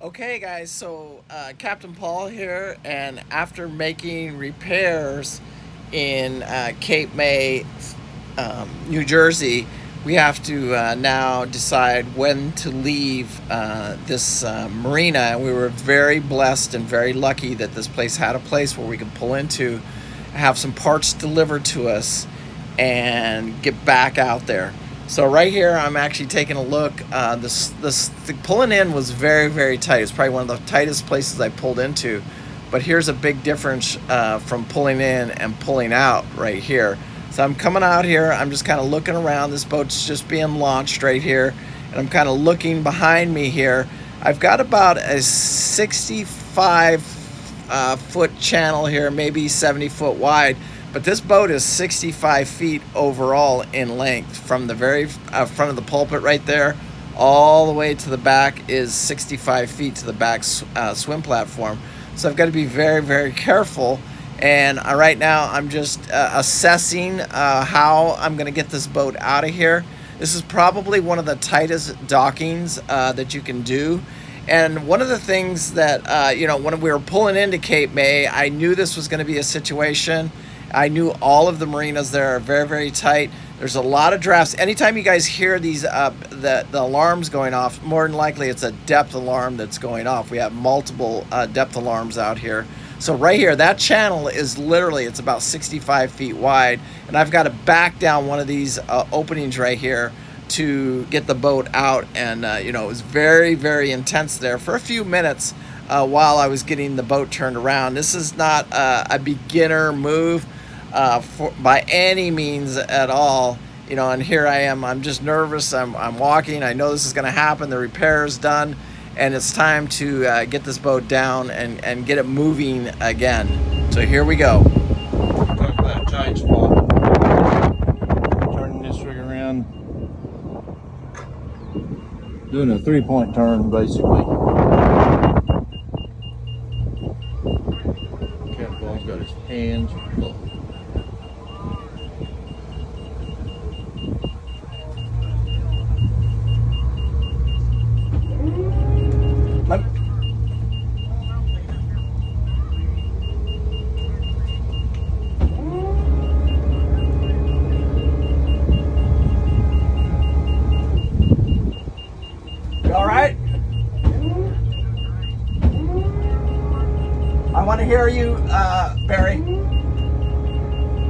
Okay guys, so Captain Paul here, and after making repairs in Cape May, New Jersey, we have to now decide when to leave this marina. And we were very blessed and very lucky that this place had a place where we could pull into, have some parts delivered to us, and get back out there. So right here, I'm actually taking a look. The pulling in was very, very tight. It's probably one of the tightest places I pulled into. But here's a big difference from pulling in and pulling out right here. So I'm coming out here. I'm just kind of looking around. This boat's just being launched right here. And I'm kind of looking behind me here. I've got about a 65 foot channel here, maybe 70 foot wide. But this boat is 65 feet overall in length. From the very front of the pulpit right there, all the way to the back is 65 feet to the back swim platform. So I've got to be very, very careful. And right now I'm just assessing how I'm going to get this boat out of here. This is probably one of the tightest dockings that you can do. And one of the things that, when we were pulling into Cape May, I knew this was going to be a situation. I knew all of the marinas there are very, very tight. There's a lot of drafts. Anytime you guys hear these, the alarms going off, more than likely it's a depth alarm that's going off. We have multiple depth alarms out here. So right here, that channel is literally, it's about 65 feet wide. And I've got to back down one of these openings right here to get the boat out. And, it was very, very intense there for a few minutes while I was getting the boat turned around. This is not a beginner move by any means at all, and here I am. I'm just nervous. I'm walking. I know this is going to happen. The repair is done, and it's time to get this boat down and get it moving again. So here we go. Talk about tight spot. Turning this rig around, doing a 3-point turn basically. Captain Paul's got his hands full. You all right? I want to hear you, Barry.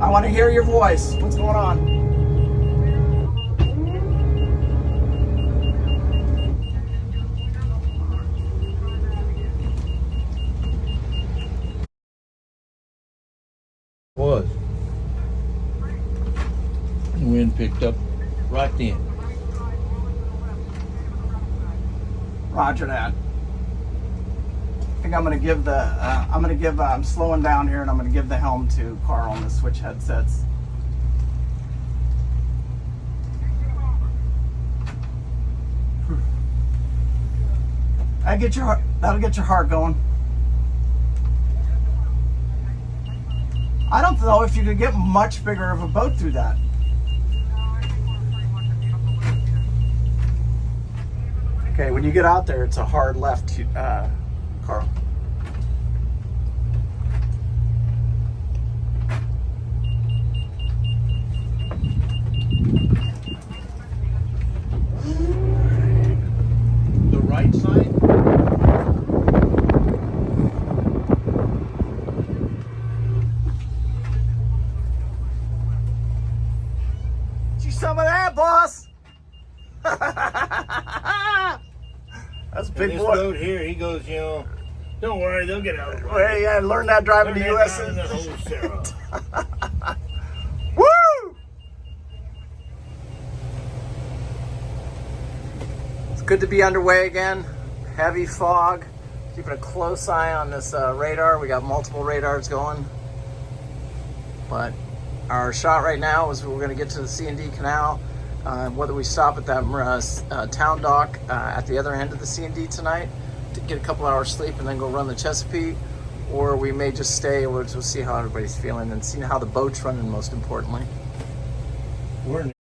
I want to hear your voice. What's going on? Was. The wind picked up right then. Roger that. I think I'm going to give I'm slowing down here, and I'm going to give the helm to Carl and the switch headsets. That'll get your heart going. I don't know if you could get much bigger of a boat through that. Okay, when you get out there, it's a hard left, Carl. The right side? See some of that, boss? That's a big this boy. boat here, he goes, don't worry, they'll get out of the Well, yeah, learn that driving the U.S. Woo! It's good to be underway again. Heavy fog. Keeping a close eye on this radar. We got multiple radars going. But our shot right now is we're going to get to the C&D Canal. Whether we stop at that town dock at the other end of the C&D tonight to get a couple hours sleep and then go run the Chesapeake, or we may just stay. We'll see how everybody's feeling and see how the boat's running, most importantly. We're in